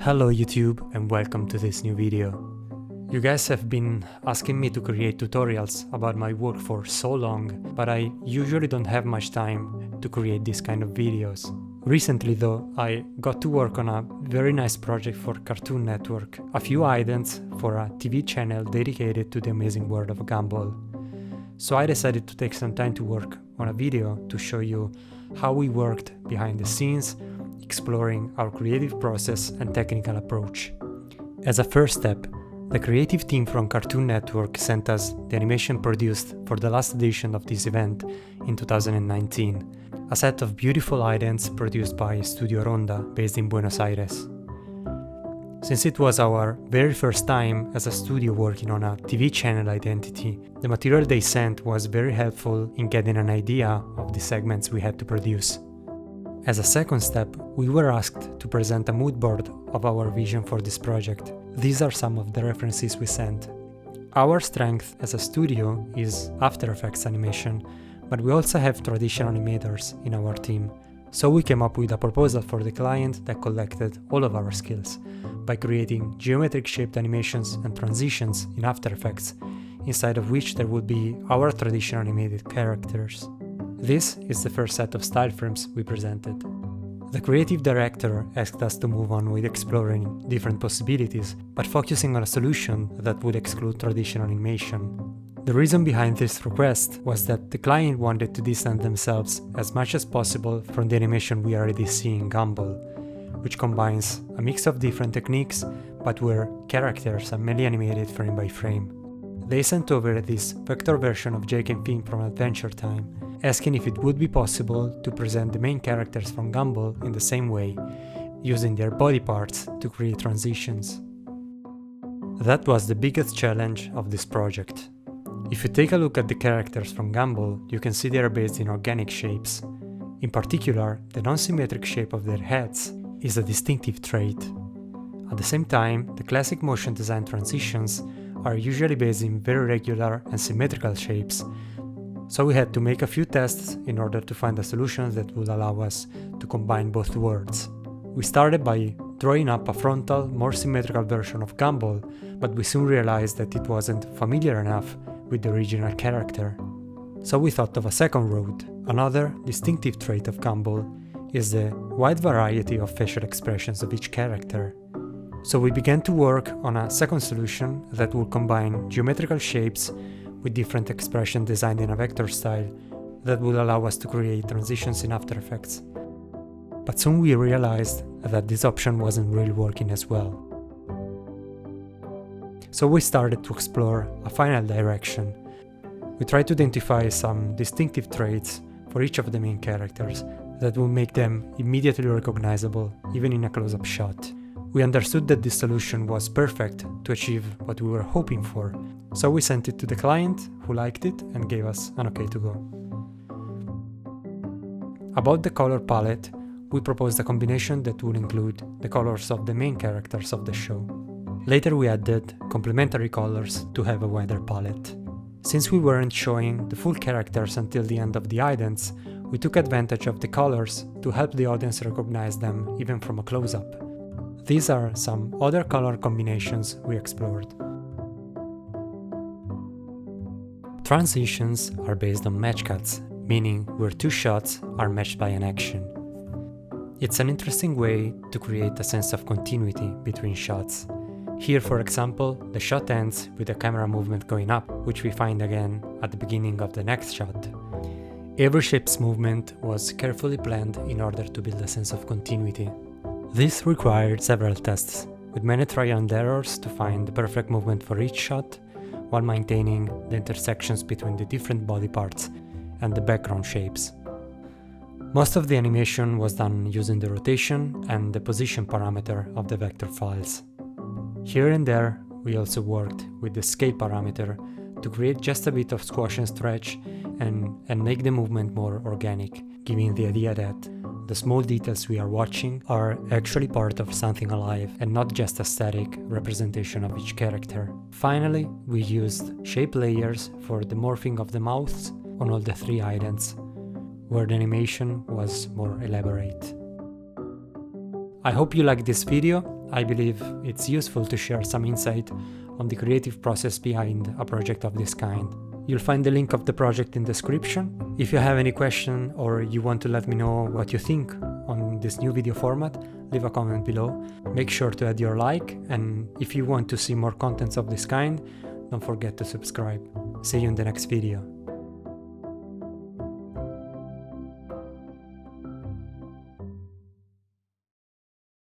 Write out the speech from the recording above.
Hello YouTube and welcome to this new video. You guys have been asking me to create tutorials about my work for so long, but I usually don't have much time to create these kind of videos. Recently though, I got to work on a very nice project for Cartoon Network, a few idents for a TV channel dedicated to the amazing world of Gumball. So I decided to take some time to work on a video to show you how we worked behind the scenes, exploring our creative process and technical approach. As a first step, the creative team from Cartoon Network sent us the animation produced for the last edition of this event in 2019, a set of beautiful idents produced by Studio Ronda based in Buenos Aires. Since it was our very first time as a studio working on a TV channel identity, the material they sent was very helpful in getting an idea of the segments we had to produce. As a second step, we were asked to present a mood board of our vision for this project. These are some of the references we sent. Our strength as a studio is After Effects animation, but we also have traditional animators in our team. So we came up with a proposal for the client that collected all of our skills by creating geometric shaped animations and transitions in After Effects, inside of which there would be our traditional animated characters. This is the first set of style frames we presented. The creative director asked us to move on with exploring different possibilities, but focusing on a solution that would exclude traditional animation. The reason behind this request was that the client wanted to distance themselves as much as possible from the animation we already see in Gumball, which combines a mix of different techniques, but where characters are mainly animated frame by frame. They sent over this vector version of Jake and Finn from Adventure Time, asking if it would be possible to present the main characters from Gumball in the same way, using their body parts to create transitions. That was the biggest challenge of this project. If you take a look at the characters from Gumball, you can see they are based in organic shapes. In particular, the non-symmetric shape of their heads is a distinctive trait. At the same time, the classic motion design transitions are usually based in very regular and symmetrical shapes, so we had to make a few tests in order to find a solution that would allow us to combine both worlds. We started by drawing up a frontal, more symmetrical version of Gumball, but we soon realized that it wasn't familiar enough with the original character. So we thought of a second route. Another distinctive trait of Gumball is the wide variety of facial expressions of each character. So we began to work on a second solution that would combine geometrical shapes with different expression designed in a vector style that would allow us to create transitions in After Effects. But soon we realized that this option wasn't really working as well. So we started to explore a final direction. We tried to identify some distinctive traits for each of the main characters that would make them immediately recognizable, even in a close-up shot. We understood that this solution was perfect to achieve what we were hoping for, so we sent it to the client, who liked it and gave us an okay to go. About the color palette, we proposed a combination that would include the colors of the main characters of the show. Later we added complementary colors to have a wider palette. Since we weren't showing the full characters until the end of the idents, we took advantage of the colors to help the audience recognize them even from a close-up. These are some other color combinations we explored. Transitions are based on match cuts, meaning where two shots are matched by an action. It's an interesting way to create a sense of continuity between shots. Here, for example, the shot ends with a camera movement going up, which we find again at the beginning of the next shot. Every shape's movement was carefully planned in order to build a sense of continuity. This required several tests, with many trial and errors to find the perfect movement for each shot, while maintaining the intersections between the different body parts and the background shapes. Most of the animation was done using the rotation and the position parameter of the vector files. Here and there, we also worked with the scale parameter to create just a bit of squash and stretch and make the movement more organic, giving the idea that the small details we are watching are actually part of something alive and not just a static representation of each character. Finally, we used shape layers for the morphing of the mouths on all the three idents, where the animation was more elaborate. I hope you liked this video. I believe it's useful to share some insight on the creative process behind a project of this kind. You'll find the link of the project in the description. If you have any question or you want to let me know what you think on this new video format, leave a comment below. Make sure to add your like, and if you want to see more contents of this kind, don't forget to subscribe. See you in the next video.